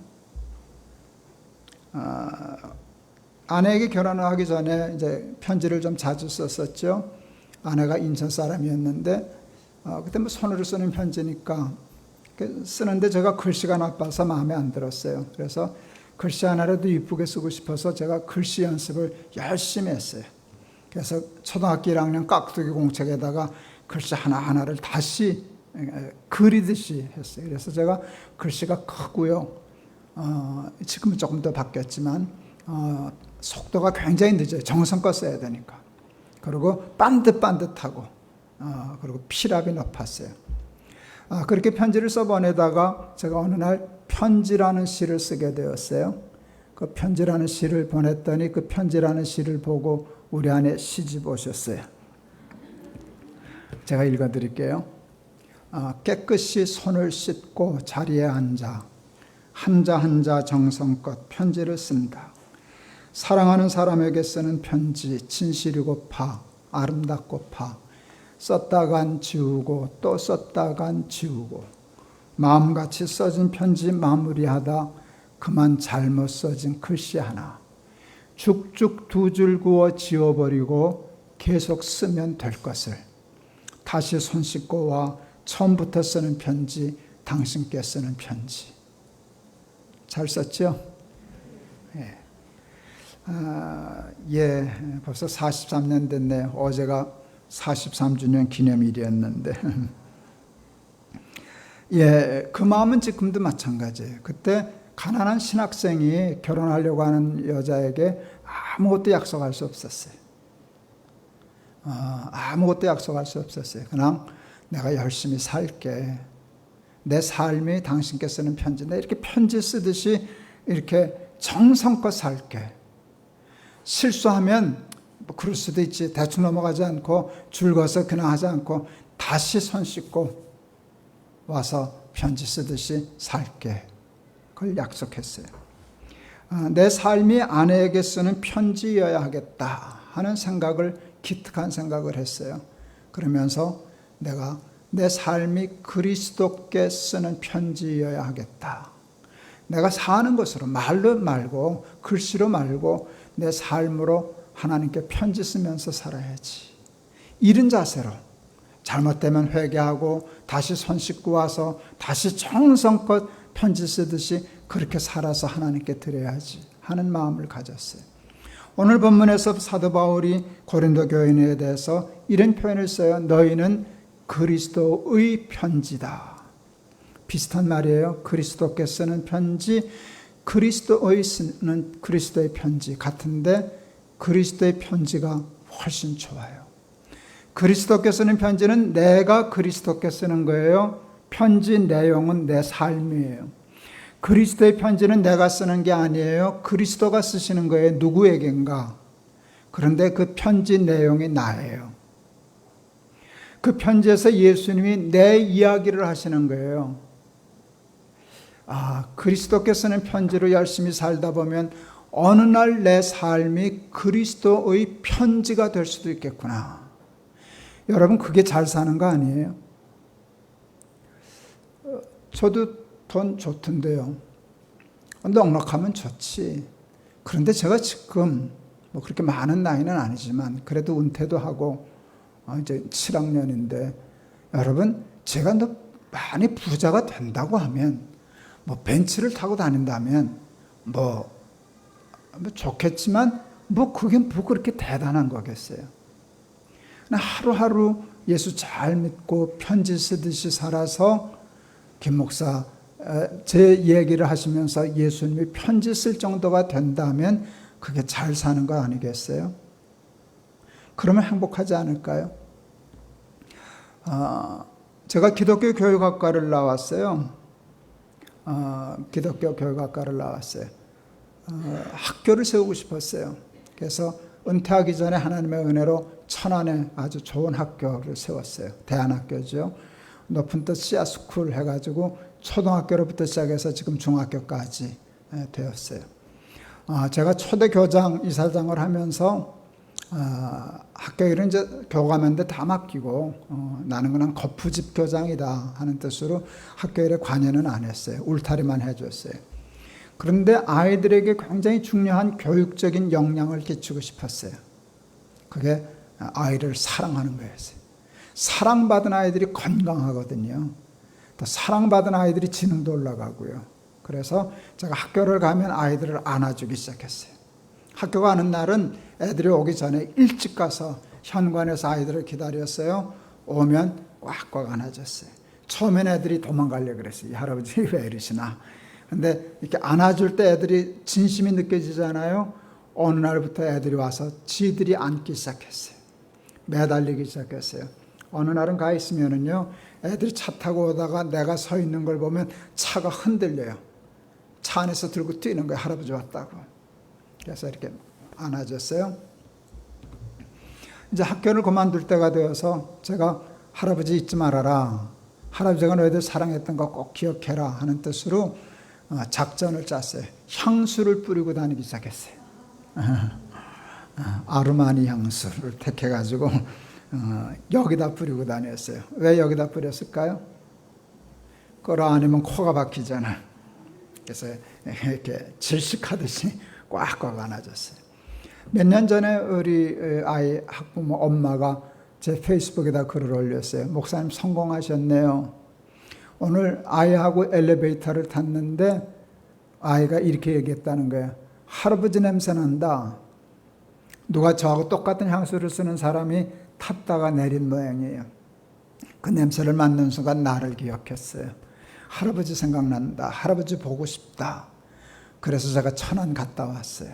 아내에게 결혼을 하기 전에 이제 편지를 좀 자주 썼었죠. 아내가 인천 사람이었는데, 그때 뭐 손으로 쓰는 편지니까 쓰는데 제가 글씨가 나빠서 마음에 안 들었어요. 그래서 글씨 하나라도 이쁘게 쓰고 싶어서 제가 글씨 연습을 열심히 했어요. 그래서 초등학교 1학년 깍두기 공책에다가 글씨 하나하나를 다시 그리듯이 했어요. 그래서 제가 글씨가 크고요. 지금은 조금 더 바뀌었지만 속도가 굉장히 늦어요. 정성껏 써야 되니까. 그리고 반듯반듯하고 그리고 필압이 높았어요. 그렇게 편지를 써보내다가 제가 어느 날 편지라는 시를 쓰게 되었어요. 그 편지라는 시를 보냈더니 그 편지라는 시를 보고 우리 아내 시집 오셨어요. 제가 읽어드릴게요. 깨끗이 손을 씻고 자리에 앉아 한자 한자 정성껏 편지를 쓴다. 사랑하는 사람에게 쓰는 편지, 진실이고파 아름답고파 썼다간 지우고 또 썼다간 지우고 마음같이 써진 편지 마무리하다 그만 잘못 써진 글씨 하나 죽죽 두 줄 그어 지워버리고 계속 쓰면 될 것을 다시 손 씻고 와 처음부터 쓰는 편지, 당신께 쓰는 편지. 잘 썼죠? 벌써 43년 됐네요. 어제가 43주년 기념일이었는데 그 마음은 지금도 마찬가지예요. 그때 가난한 신학생이 결혼하려고 하는 여자에게 아무것도 약속할 수 없었어요. 아무것도 약속할 수 없었어요. 그냥 내가 열심히 살게. 내 삶이 당신께 쓰는 편지인데 이렇게 편지 쓰듯이 이렇게 정성껏 살게. 실수하면 뭐 그럴 수도 있지. 대충 넘어가지 않고 줄거서 그냥 하지 않고 다시 손 씻고 와서 편지 쓰듯이 살게. 그걸 약속했어요. 내 삶이 아내에게 쓰는 편지여야 하겠다 하는 생각을, 기특한 생각을 했어요. 그러면서 내가 내 삶이 그리스도께 쓰는 편지여야 하겠다. 내가 사는 것으로, 말로 말고 글씨로 말고 내 삶으로 하나님께 편지 쓰면서 살아야지. 이런 자세로 잘못되면 회개하고 다시 손 씻고 와서 다시 정성껏 편지 쓰듯이 그렇게 살아서 하나님께 드려야지 하는 마음을 가졌어요. 오늘 본문에서 사도 바울이 고린도 교인에 대해서 이런 표현을 써요. 너희는 그리스도의 편지다. 비슷한 말이에요. 그리스도께 쓰는 편지, 그리스도의 쓰는 그리스도의 편지 같은데 그리스도의 편지가 훨씬 좋아요. 그리스도께 쓰는 편지는 내가 그리스도께 쓰는 거예요. 편지 내용은 내 삶이에요. 그리스도의 편지는 내가 쓰는 게 아니에요. 그리스도가 쓰시는 거예요. 누구에겐가. 그런데 그 편지 내용이 나예요. 그 편지에서 예수님이 내 이야기를 하시는 거예요. 그리스도께 쓰는 편지로 열심히 살다 보면 어느 날 내 삶이 그리스도의 편지가 될 수도 있겠구나. 여러분, 그게 잘 사는 거 아니에요? 저도 돈 좋던데요. 넉넉하면 좋지. 그런데 제가 지금 뭐 그렇게 많은 나이는 아니지만 그래도 은퇴도 하고 이제 7학년인데 여러분, 제가 너 많이 부자가 된다고 하면 뭐 벤츠를 타고 다닌다면 뭐 좋겠지만 그게 뭐 그렇게 대단한 거겠어요. 하루하루 예수 잘 믿고 편지 쓰듯이 살아서 김 목사 제 얘기를 하시면서 예수님이 편지 쓸 정도가 된다면 그게 잘 사는 거 아니겠어요? 그러면 행복하지 않을까요? 제가 기독교 교육학과를 나왔어요. 기독교 교육학과를 나왔어요. 학교를 세우고 싶었어요. 그래서 은퇴하기 전에 하나님의 은혜로 천안에 아주 좋은 학교를 세웠어요. 대안학교죠. 높은 뜻 씨앗스쿨 해가지고 초등학교로부터 시작해서 지금 중학교까지 되었어요. 제가 초대 교장, 이사장을 하면서 학교 일은 이제 교감인데 다 맡기고 나는 그냥 거푸집 교장이다 하는 뜻으로 학교 일에 관여는 안 했어요. 울타리만 해줬어요. 그런데 아이들에게 굉장히 중요한 교육적인 역량을 끼치고 싶었어요. 그게 아이를 사랑하는 거였어요. 사랑받은 아이들이 건강하거든요. 또 사랑받은 아이들이 지능도 올라가고요. 그래서 제가 학교를 가면 아이들을 안아주기 시작했어요. 학교 가는 날은 애들이 오기 전에 일찍 가서 현관에서 아이들을 기다렸어요. 오면 꽉꽉 안아줬어요. 처음엔 애들이 도망가려고 그랬어요. 이 할아버지 왜 이러시나. 근데 이렇게 안아줄 때 애들이 진심이 느껴지잖아요. 어느 날부터 애들이 와서 지들이 앉기 시작했어요. 매달리기 시작했어요. 어느 날은 가 있으면은요, 애들이 차 타고 오다가 내가 서 있는 걸 보면 차가 흔들려요. 차 안에서 들고 뛰는 거예요. 할아버지 왔다고. 그래서 이렇게 안아줬어요. 이제 학교를 그만둘 때가 되어서 제가 할아버지 잊지 말아라. 할아버지가 너희들 사랑했던 거 꼭 기억해라 하는 뜻으로 작전을 짰어요. 향수를 뿌리고 다니기 시작했어요. 아르마니 향수를 택해가지고 여기다 뿌리고 다녔어요. 왜 여기다 뿌렸을까요? 끌어 안으면 코가 박히잖아. 그래서 이렇게 질식하듯이 꽉꽉 안아줬어요. 몇 년 전에 우리 아이 학부모 엄마가 제 페이스북에다 글을 올렸어요. 목사님 성공하셨네요. 오늘 아이하고 엘리베이터를 탔는데 아이가 이렇게 얘기했다는 거예요. 할아버지 냄새 난다. 누가 저하고 똑같은 향수를 쓰는 사람이 탔다가 내린 모양이에요. 그 냄새를 맡는 순간 나를 기억했어요. 할아버지 생각난다. 할아버지 보고 싶다. 그래서 제가 천안 갔다 왔어요.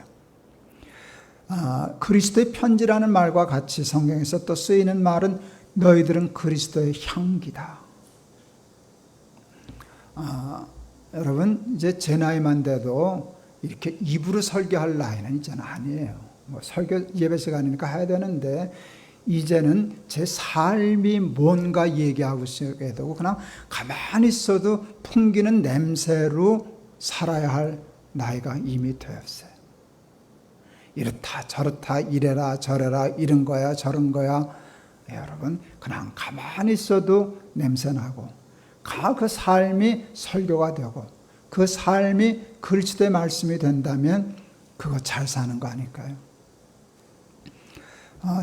그리스도의 편지라는 말과 같이 성경에서 또 쓰이는 말은 너희들은 그리스도의 향기다. 여러분, 이제 제 나이만 돼도 이렇게 입으로 설교할 나이는 이제는 아니에요. 설교 예배 시간이니까 해야 되는데 이제는 제 삶이 뭔가 얘기하고 있게 되고 그냥 가만히 있어도 풍기는 냄새로 살아야 할 나이가 이미 되었어요. 이렇다 저렇다 이래라 저래라 이런 거야 저런 거야. 여러분 그냥 가만히 있어도 냄새나고 그 삶이 설교가 되고 그 삶이 그리스도의 말씀이 된다면 그거 잘 사는 거 아닐까요?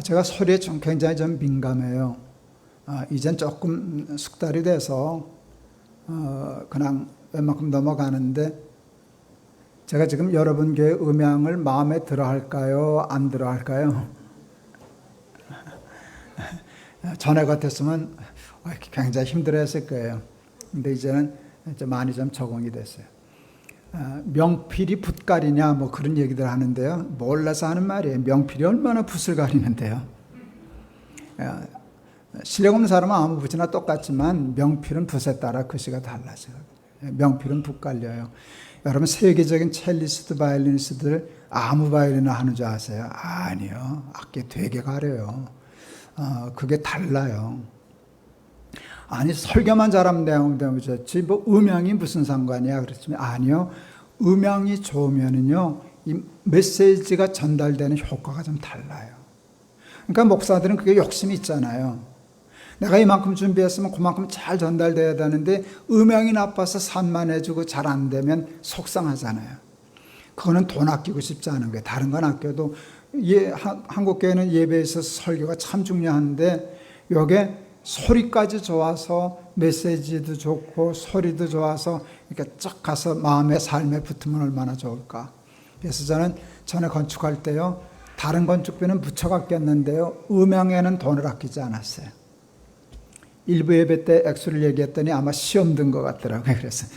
제가 소리에 굉장히 좀 민감해요. 이젠 조금 숙달이 돼서 그냥 웬만큼 넘어가는데 제가 지금 여러분 교회 음향을 마음에 들어 할까요? 안 들어 할까요? 전에 같았으면 굉장히 힘들어했을 거예요. 근데 이제는 많이 좀 적응이 됐어요. 명필이 붓 가리냐 뭐 그런 얘기들 하는데요. 몰라서 하는 말이에요. 명필이 얼마나 붓을 가리는데요. 실력 없는 사람은 아무 붓이나 똑같지만 명필은 붓에 따라 글씨가 달라져요. 명필은 붓 갈려요. 여러분 세계적인 첼리스트 바이올리니스트들 아무 바이올린을 하는 줄 아세요? 아니요. 악기 되게 가려요. 그게 달라요. 아니 설교만 잘하면 되지 뭐 음향이 무슨 상관이야 그랬지만 아니요. 음향이 좋으면은요 이 메시지가 전달되는 효과가 좀 달라요. 그러니까 목사들은 그게 욕심이 있잖아요. 내가 이만큼 준비했으면 그만큼 잘 전달돼야 되는데 음향이 나빠서 산만해지고 잘 안 되면 속상하잖아요. 그거는 돈 아끼고 싶지 않은 거예요. 다른 건 아껴도 한국교회는 예배에 있어서 설교가 참 중요한데 요게 소리까지 좋아서 메시지도 좋고 소리도 좋아서 이렇게 쫙 가서 마음의 삶에 붙으면 얼마나 좋을까. 그래서 저는 전에 건축할 때요 다른 건축비는 무척 아꼈는데요 음향에는 돈을 아끼지 않았어요. 일부 예배 때 액수를 얘기했더니 아마 시험 든 것 같더라고요. 그래서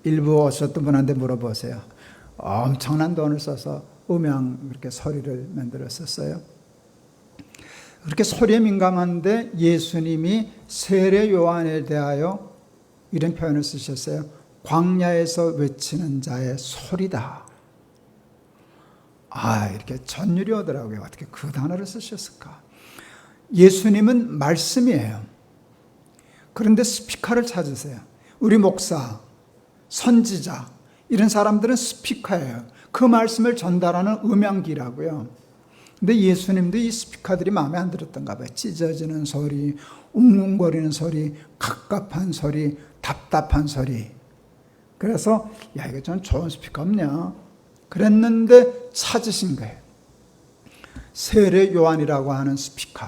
일부 오셨던 분한테 물어보세요. 엄청난 돈을 써서 음향 그렇게 소리를 만들었었어요. 그렇게 소리에 민감한데 예수님이 세례 요한에 대하여 이런 표현을 쓰셨어요. 광야에서 외치는 자의 소리다. 이렇게 전율이 오더라고요. 어떻게 그 단어를 쓰셨을까? 예수님은 말씀이에요. 그런데 스피커를 찾으세요. 우리 목사, 선지자 이런 사람들은 스피커예요. 그 말씀을 전달하는 음향기라고요. 근데 예수님도 이 스피커들이 마음에 안 들었던가 봐요. 찢어지는 소리, 웅웅거리는 소리, 갑갑한 소리, 답답한 소리. 그래서 이거 좀 좋은 스피커 없냐? 그랬는데 찾으신 거예요. 세례 요한이라고 하는 스피커.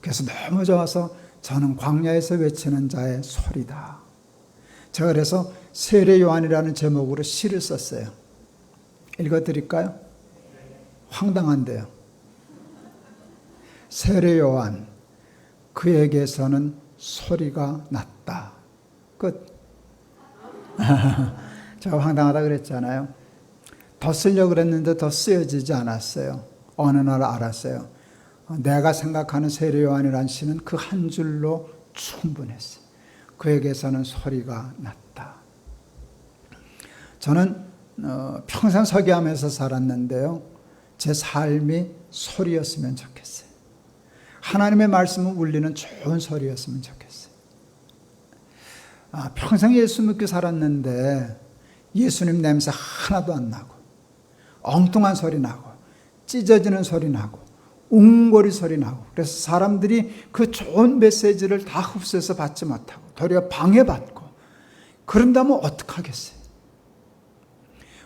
그래서 너무 좋아서 저는 광야에서 외치는 자의 소리다. 제가 그래서 세례 요한이라는 제목으로 시를 썼어요. 읽어드릴까요? 황당한데요. 세례 요한, 그에게서는 소리가 났다. 끝. 제가 황당하다 그랬잖아요. 더 쓰려고 그랬는데 더 쓰여지지 않았어요. 어느 날 알았어요. 내가 생각하는 세례 요한이라는 시는 그 한 줄로 충분했어요. 그에게서는 소리가 났다. 저는 평생 설교하면서 살았는데요. 제 삶이 소리였으면 좋겠어요. 하나님의 말씀을 울리는 좋은 소리였으면 좋겠어요. 평생 예수 믿고 살았는데 예수님 냄새 하나도 안 나고 엉뚱한 소리 나고 찢어지는 소리 나고 웅거리 소리 나고 그래서 사람들이 그 좋은 메시지를 다 흡수해서 받지 못하고 도리어 방해받고 그런다면 어떡하겠어요?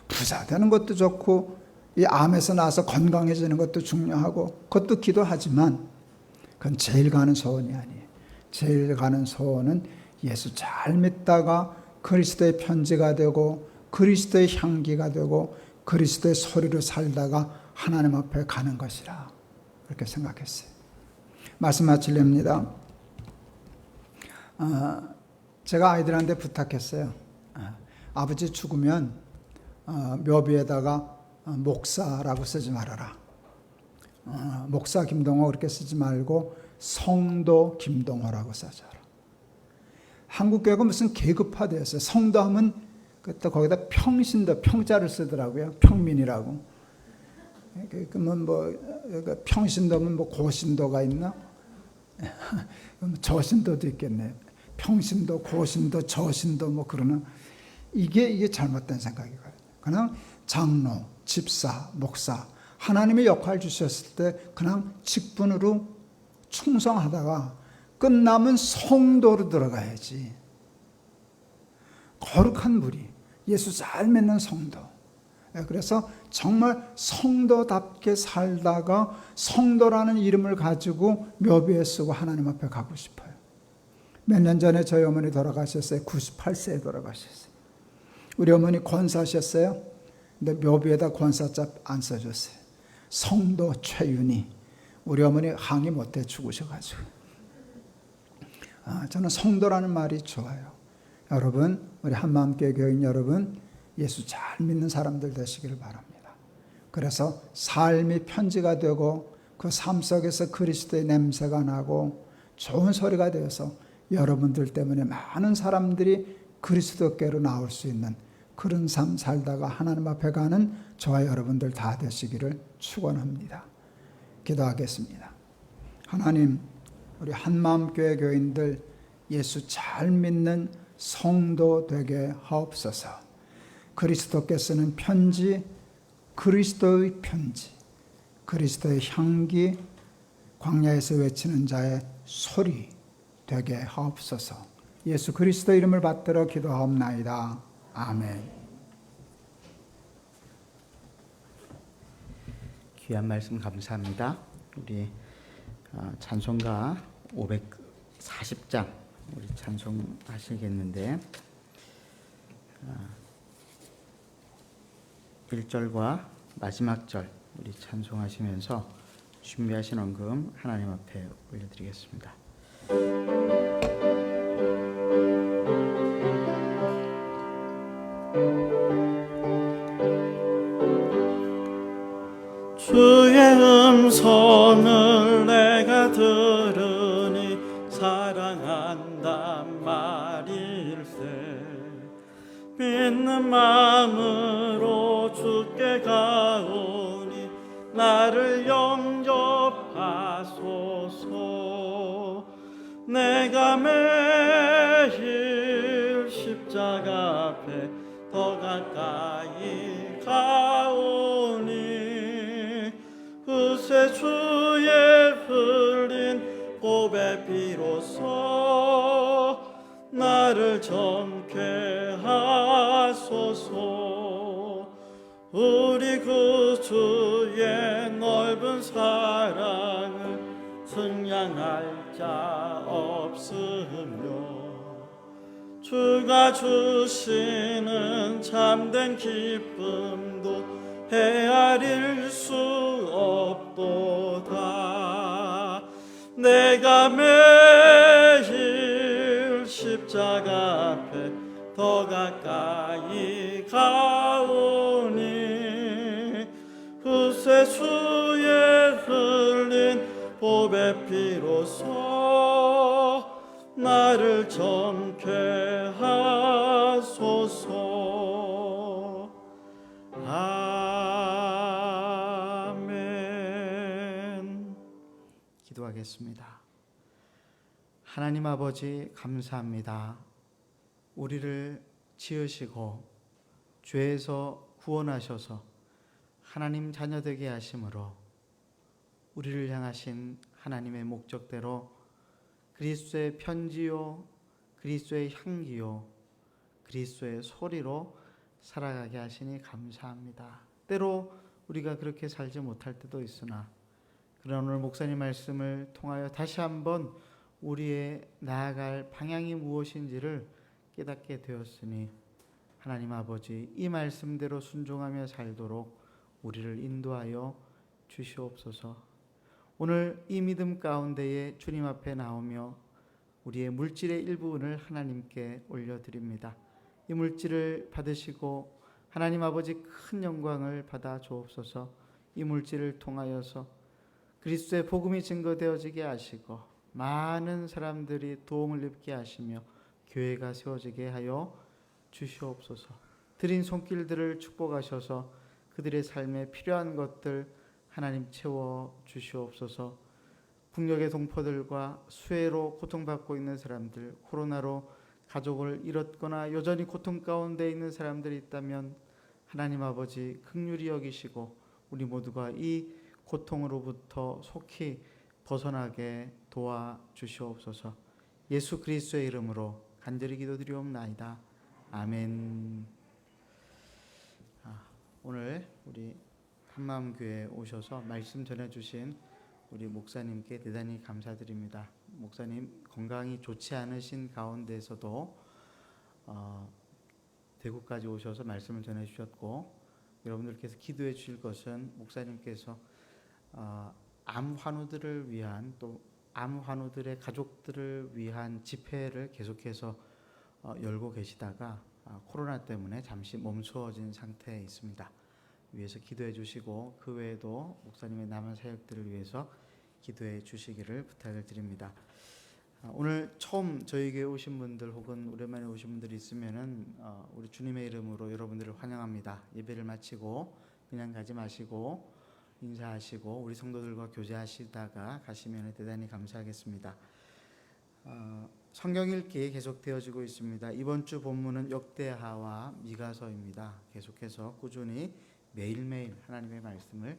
부자 되는 것도 좋고 이 암에서 나서 건강해지는 것도 중요하고 그것도 기도하지만 그건 제일 가는 소원이 아니에요. 제일 가는 소원은 예수 잘 믿다가 그리스도의 편지가 되고 그리스도의 향기가 되고 그리스도의 소리로 살다가 하나님 앞에 가는 것이라 그렇게 생각했어요. 말씀 마치렵니다. 제가 아이들한테 부탁했어요. 아버지 죽으면 묘비에다가 목사라고 쓰지 말아라. 목사 김동호 그렇게 쓰지 말고 성도 김동호라고 써줘라. 한국교회가 무슨 계급화되었어요. 성도하면 그때 거기다 평신도 평자를 쓰더라고요. 평민이라고. 그러면 평신도면 고신도가 있나? 저신도도 있겠네. 평신도, 고신도, 저신도 그러는 이게 잘못된 생각이거든요. 그냥 장로, 집사, 목사 하나님의 역할 주셨을 때 그냥 직분으로 충성하다가 끝나면 성도로 들어가야지. 거룩한 무리, 예수 잘 믿는 성도. 그래서 정말 성도답게 살다가 성도라는 이름을 가지고 묘비에 쓰고 하나님 앞에 가고 싶어요. 몇 년 전에 저희 어머니 돌아가셨어요. 98세에 돌아가셨어요. 우리 어머니 권사하셨어요. 근데 묘비에다 권사자 안 써줬어요. 성도 최윤희. 우리 어머니 항의 못해 죽으셔가지고. 저는 성도라는 말이 좋아요. 여러분, 우리 한마음교회 교인 여러분, 예수 잘 믿는 사람들 되시기를 바랍니다. 그래서 삶이 편지가 되고 그 삶 속에서 그리스도의 냄새가 나고 좋은 소리가 되어서 여러분들 때문에 많은 사람들이 그리스도께로 나올 수 있는 그런 삶 살다가 하나님 앞에 가는 저와 여러분들 다 되시기를 축원합니다. 기도하겠습니다. 하나님, 우리 한마음교회 교인들 예수 잘 믿는 성도 되게 하옵소서. 그리스도께 쓰는 편지, 그리스도의 편지, 그리스도의 향기, 광야에서 외치는 자의 소리 되게 하옵소서. 예수 그리스도 이름을 받들어 기도하옵나이다. 아멘. 귀한 말씀 감사합니다. 우리 찬송가 540장 우리 찬송하시겠는데 1절과 마지막 절 우리 찬송하시면서 준비하신 헌금 하나님 앞에 올려드리겠습니다. 주의 음성을 내가 들으니 사랑한단 말일세. 믿는 마음으로 주께 가오니 나를 영접하소서. 내가 매일 십자가 앞에 더 가까이 가오니 그새 주의 흘린 보배 비로소 나를 정케 하소서. 우리 구주의 넓은 사랑을 승량할 자 없으며 주가 주시는 참된 기쁨도 헤아릴 수 없도다. 내가 매일 십자가 앞에 더 가까이 가오니 그새 주의 흘린 보배 피로써 나를 정케 하소서. 아멘. 기도하겠습니다. 하나님 아버지 감사합니다. 우리를 지으시고 죄에서 구원하셔서 하나님 자녀되게 하심으로 우리를 향하신 하나님의 목적대로 그리스도의 편지요, 그리스도의 향기요, 그리스도의 소리로 살아가게 하시니 감사합니다. 때로 우리가 그렇게 살지 못할 때도 있으나 그러나 오늘 목사님 말씀을 통하여 다시 한번 우리의 나아갈 방향이 무엇인지를 깨닫게 되었으니 하나님 아버지 이 말씀대로 순종하며 살도록 우리를 인도하여 주시옵소서. 오늘 이 믿음 가운데에 주님 앞에 나오며 우리의 물질의 일부분을 하나님께 올려드립니다. 이 물질을 받으시고 하나님 아버지 큰 영광을 받아 주옵소서. 이 물질을 통하여서 그리스도의 복음이 증거되어지게 하시고 많은 사람들이 도움을 입게 하시며 교회가 세워지게 하여 주시옵소서. 드린 손길들을 축복하셔서 그들의 삶에 필요한 것들 하나님 채워 주시옵소서. 북녘의 동포들과 수해로 고통받고 있는 사람들, 코로나로 가족을 잃었거나 여전히 고통 가운데 있는 사람들이 있다면 하나님 아버지 긍휼히 여기시고 우리 모두가 이 고통으로부터 속히 벗어나게 도와주시옵소서. 예수 그리스도의 이름으로 간절히 기도드리옵나이다. 아멘. 오늘 우리 한마음교회에 오셔서 말씀 전해주신 우리 목사님께 대단히 감사드립니다. 목사님 건강이 좋지 않으신 가운데서도 대구까지 오셔서 말씀을 전해주셨고, 여러분들께서 기도해 주실 것은 목사님께서 암 환우들을 위한, 또 암 환우들의 가족들을 위한 집회를 계속해서 열고 계시다가 코로나 때문에 잠시 멈추어진 상태에 있습니다. 위해서 기도해 주시고 그 외에도 목사님의 남은 사역들을 위해서 기도해 주시기를 부탁을 드립니다. 오늘 처음 저희에게 오신 분들 혹은 오랜만에 오신 분들이 있으면은 우리 주님의 이름으로 여러분들을 환영합니다. 예배를 마치고 그냥 가지 마시고 인사하시고 우리 성도들과 교제하시다가 가시면 대단히 감사하겠습니다. 성경 읽기 계속되어지고 있습니다. 이번 주 본문은 역대하와 미가서입니다. 계속해서 꾸준히 매일매일 하나님의 말씀을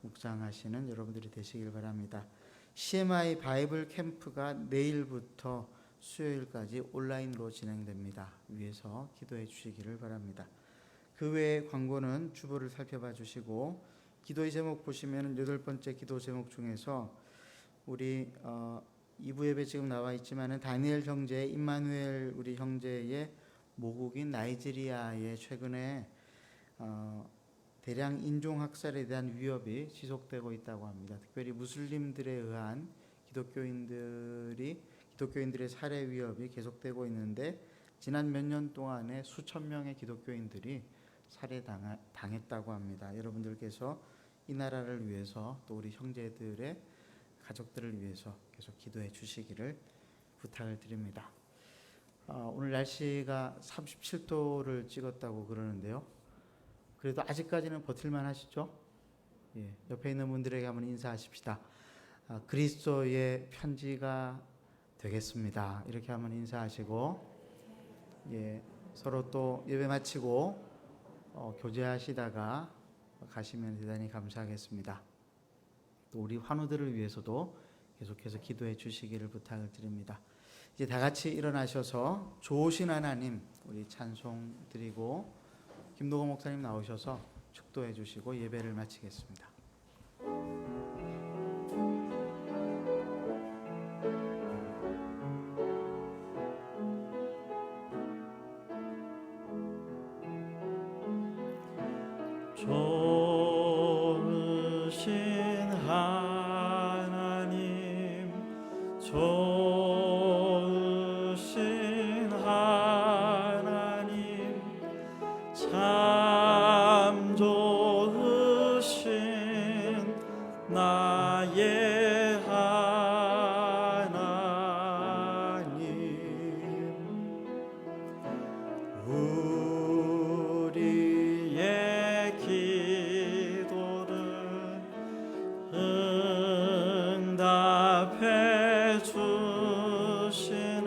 묵상하시는 여러분들이 되시길 바랍니다. CMI 바이블 캠프가 내일부터 수요일까지 온라인으로 진행됩니다. 위에서 기도해 주시기를 바랍니다. 그 외에 광고는 주보를 살펴봐 주시고, 기도의 제목 보시면 8번째 기도 제목 중에서 우리 2부 예배 지금 나와 있지만은 다니엘 형제, 임마누엘 우리 형제의 모국인 나이지리아에 최근에 대량 인종학살에 대한 위협이 지속되고 있다고 합니다. 특별히 무슬림들에 의한 기독교인들의 살해 위협이 계속되고 있는데, 지난 몇 년 동안에 수천 명의 기독교인들이 살해당했다고 합니다. 여러분들께서 이 나라를 위해서 또 우리 형제들의 가족들을 위해서 계속 기도해 주시기를 부탁을 드립니다. 오늘 날씨가 37도를 찍었다고 그러는데요. 그래도 아직까지는 버틸만 하시죠? 예, 옆에 있는 분들에게 한번 인사하십시다. 그리스도의 편지가 되겠습니다. 이렇게 한번 인사하시고, 예, 서로 또 예배 마치고 교제하시다가 가시면 대단히 감사하겠습니다. 또 우리 환우들을 위해서도 계속해서 기도해 주시기를 부탁을 드립니다. 이제 다 같이 일어나셔서 좋으신 하나님 우리 찬송 드리고 김도건 목사님 나오셔서 축도해 주시고 예배를 마치겠습니다. 좋으신 하나님, 좋으신 하나님, 참 좋으신 나의 하나님, 우리의 기도를 응답해 주시는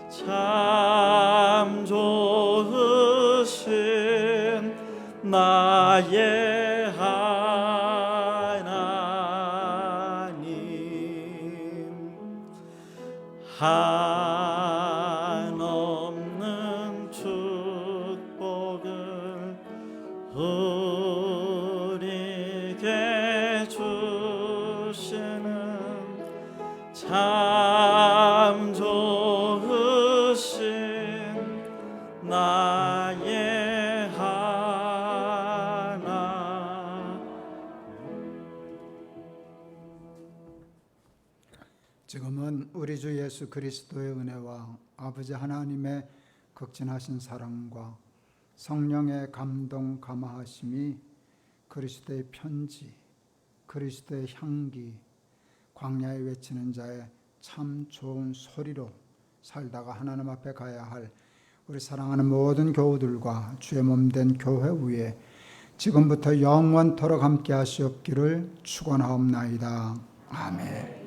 참 좋으신 나의 하나님, 한없는 축복을 우리에게 주시는 참 좋으신 나의 하나. 지금은 우리 주 예수 그리스도의 은혜와 아버지 하나님의 극진하신 사랑과 성령의 감동 감화하심이 그리스도의 편지, 그리스도의 향기, 광야에 외치는 자의 참 좋은 소리로 살다가 하나님 앞에 가야 할 우리 사랑하는 모든 교우들과 주의 몸된 교회 위에 지금부터 영원토록 함께 하시옵기를 축원하옵나이다. 아멘.